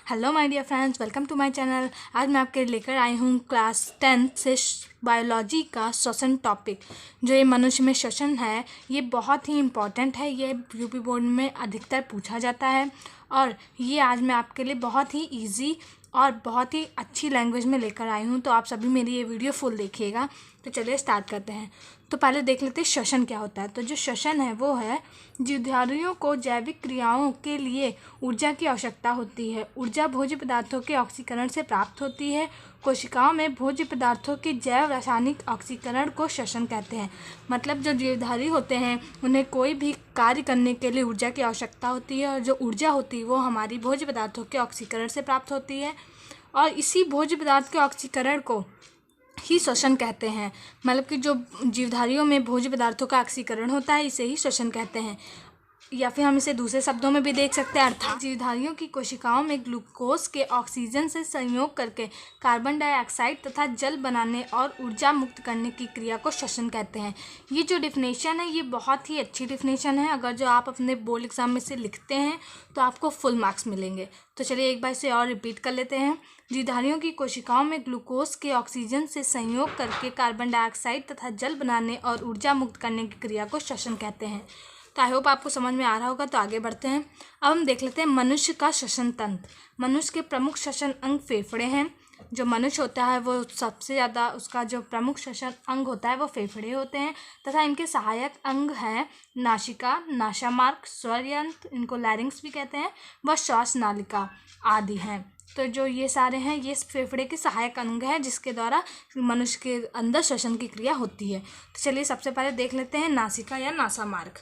Hello my dear friends, welcome to my channel. आज मैं आपके लेकर आई हूँ क्लास 10 से बायोलॉजी का श्वसन टॉपिक। जो ये मनुष्य में श्वसन है ये बहुत ही इम्पॉर्टेंट है। ये यूपी बोर्ड में अधिकतर पूछा जाता है और ये आज मैं आपके लिए बहुत ही इजी और बहुत ही अच्छी लैंग्वेज में लेकर आई हूँ। तो आप सभी मेरी ये वीडियो फुल देखिएगा। तो चलिए स्टार्ट करते हैं। तो पहले देख लेते हैं श्वसन क्या होता है। तो जो श्वसन है वो है जीवधारियों को जैविक क्रियाओं के लिए ऊर्जा की आवश्यकता होती है। ऊर्जा भोज्य पदार्थों के ऑक्सीकरण से प्राप्त होती है। कोशिकाओं में भोज्य पदार्थों के जैव रासायनिक ऑक्सीकरण को श्वसन कहते हैं। मतलब जो जीवधारी होते हैं उन्हें कोई भी कार्य करने के लिए ऊर्जा की आवश्यकता होती है और जो ऊर्जा होती है वो हमारी भोज्य पदार्थों के ऑक्सीकरण से प्राप्त होती है और इसी भोज्य पदार्थ के ऑक्सीकरण को ही श्वसन कहते हैं। मतलब कि जो जीवधारियों में भोज्य पदार्थों का ऑक्सीकरण होता है इसे ही श्वसन कहते हैं, या फिर हम इसे दूसरे शब्दों में भी देख सकते हैं। अर्थात जीवधारियों की कोशिकाओं में ग्लूकोज के ऑक्सीजन से संयोग करके कार्बन डाइऑक्साइड तथा जल बनाने और ऊर्जा मुक्त करने की क्रिया को श्वसन कहते हैं। ये जो डिफिनेशन है ये बहुत ही अच्छी डिफिनेशन है। अगर जो आप अपने बोर्ड एग्जाम में से लिखते हैं तो आपको फुल मार्क्स मिलेंगे। तो चलिए एक बार इसे और रिपीट कर लेते हैं। जीवधारियों की कोशिकाओं में ग्लूकोज के ऑक्सीजन से संयोग करके कार्बन डाइऑक्साइड तथा जल बनाने और ऊर्जा मुक्त करने की क्रिया को श्वसन कहते हैं। तो आई होप आपको समझ में आ रहा होगा। तो आगे बढ़ते हैं। अब हम देख लेते हैं मनुष्य का श्वसन तंत्र। मनुष्य के प्रमुख श्वसन अंग फेफड़े हैं। जो मनुष्य होता है वो सबसे ज़्यादा उसका जो प्रमुख श्वसन अंग होता है वो फेफड़े होते हैं तथा इनके सहायक अंग हैं नासिका, नासामार्ग, स्वर यंत्र, इनको लैरिंक्स भी कहते हैं, व श्वास नालिका आदि हैं। तो जो ये सारे हैं ये फेफड़े के सहायक अंग हैं जिसके द्वारा मनुष्य के अंदर श्वसन की क्रिया होती है। तो चलिए सबसे पहले देख लेते हैं नासिका या नासामार्ग।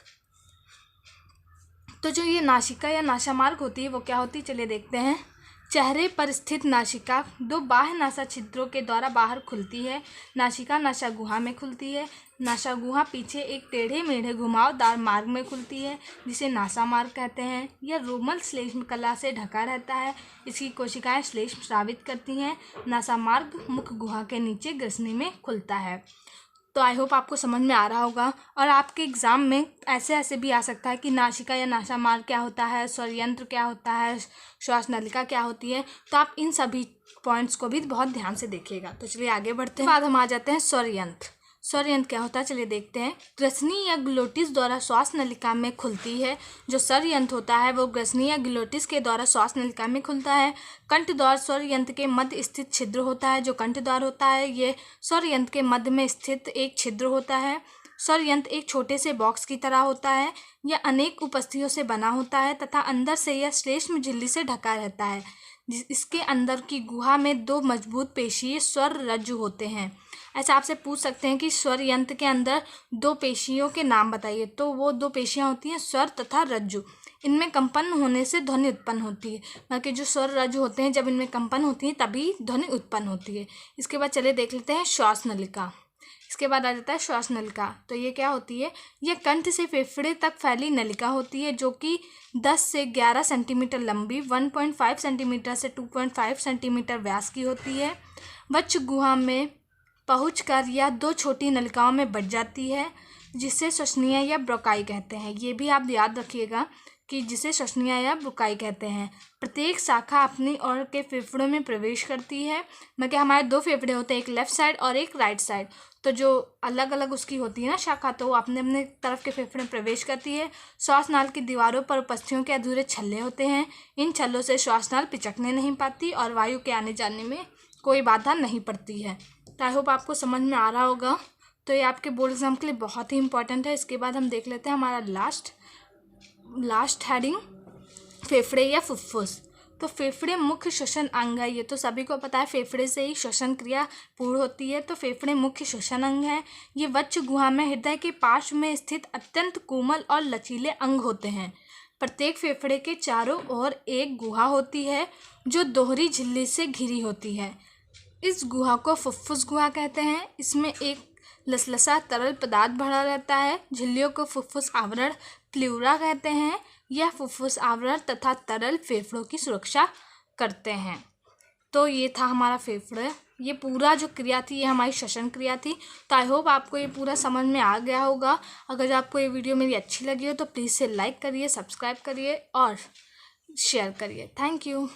तो जो ये नासिका या नासामार्ग होती है वो क्या होती है चलिए देखते हैं। चेहरे पर स्थित नासिका दो बाह्य नासा छिद्रों के द्वारा बाहर खुलती है। नासिका नासा गुहा में खुलती है। नासा गुहा पीछे एक टेढ़े मेढ़े घुमावदार मार्ग में खुलती है जिसे नासा मार्ग कहते हैं। यह रोमल श्लेष्म कला से ढका रहता है। इसकी कोशिकाएं श्लेष्म स्रावित करती हैं। नासा मार्ग मुख गुहा के नीचे ग्रसनी में खुलता है। तो आई होप आपको समझ में आ रहा होगा। और आपके एग्ज़ाम में ऐसे भी आ सकता है कि नासिका या नासामार्ग क्या होता है, स्वर यंत्र क्या होता है, श्वास नलिका क्या होती है। तो आप इन सभी पॉइंट्स को भी बहुत ध्यान से देखिएगा। तो चलिए आगे बढ़ते हैं। बाद हम आ जाते हैं स्वर यंत्र। स्वर यंत्र क्या होता है चलिए देखते हैं। ग्रसनी या ग्लोटिस द्वारा श्वास नलिका में खुलती है। जो स्वर यंत्र होता है वो ग्रसनी या ग्लोटिस के द्वारा श्वास नलिका में खुलता है। कंठ द्वार स्वर यंत्र के मध्य स्थित छिद्र होता है। जो कंठ द्वार होता है ये स्वर यंत्र के मध्य में स्थित एक छिद्र होता है। स्वर यंत्र एक छोटे से बॉक्स की तरह होता है। यह अनेक उपस्थितियों से बना होता है तथा अंदर से यह श्लेष्म झिल्ली से ढका रहता है। इसके अंदर की गुहा में दो मजबूत पेशीय स्वर रज्जु होते हैं। ऐसा आपसे पूछ सकते हैं कि स्वर यंत्र के अंदर दो पेशियों के नाम बताइए, तो वो दो पेशियां होती हैं स्वर तथा रज्जु। इनमें कंपन होने से ध्वनि उत्पन्न होती है। मतलब कि जो स्वर रज्जु होते हैं जब इनमें कंपन होती है तभी ध्वनि उत्पन्न होती है। इसके बाद चलिए देख लेते हैं श्वास नलिका। इसके बाद आ जाता है श्वास नलिका। तो ये क्या होती है, यह कंठ से फेफड़े तक फैली नलिका होती है जो कि 10 से 11 सेंटीमीटर लंबी, 1.5 सेंटीमीटर से 2.5 सेंटीमीटर व्यास की होती है। वक्ष गुहा में पहुंचकर यह दो छोटी नलिकाओं में बट जाती है जिसे श्वसनीय या ब्रोकाई कहते हैं। ये भी आप याद रखिएगा कि जिसे श्वसनीय या ब्रोकाई कहते हैं। प्रत्येक शाखा अपनी ओर के फेफड़ों में प्रवेश करती है। मतलब हमारे दो फेफड़े होते हैं, एक लेफ्ट साइड और एक राइट साइड। तो जो अलग अलग उसकी होती है ना शाखा, तो वो अपने अपने तरफ के फेफड़े में प्रवेश करती है। श्वास नाल की दीवारों पर उपस्थियों के अधूरे छल्ले होते हैं। इन छल्लों से श्वास नाल पिचकने नहीं पाती और वायु के आने जाने में कोई बाधा नहीं पड़ती है। तो आई होप आपको समझ में आ रहा होगा। तो ये आपके बोर्ड एग्जाम के लिए बहुत ही इंपॉर्टेंट है। इसके बाद हम देख लेते हैं हमारा लास्ट हेडिंग, फेफड़े या फुफ्फुस। तो फेफड़े मुख्य श्वसन अंग है। ये तो सभी को पता है, फेफड़े से ही श्वसन क्रिया पूर्ण होती है। तो फेफड़े मुख्य श्वसन अंग है। ये वक्ष गुहा में हृदय के पार्श्व में स्थित अत्यंत कोमल और लचीले अंग होते हैं। प्रत्येक फेफड़े के चारों ओर एक गुहा होती है जो दोहरी झिल्ली से घिरी होती है। इस गुहा को फुफ्फुस गुहा कहते हैं। इसमें एक लसलसा तरल पदार्थ भरा रहता है। झिल्लियों को फुफ्फुस आवरण प्लूरा कहते हैं। यह फुफ्फुस आवरण तथा तरल फेफड़ों की सुरक्षा करते हैं। तो ये था हमारा फेफड़े। ये पूरा जो क्रिया थी ये हमारी श्वसन क्रिया थी। तो आई होप आपको ये पूरा समझ में आ गया होगा। अगर आपको ये वीडियो मेरी अच्छी लगी हो तो प्लीज़ से लाइक करिए, सब्सक्राइब करिए और शेयर करिए। Thank you.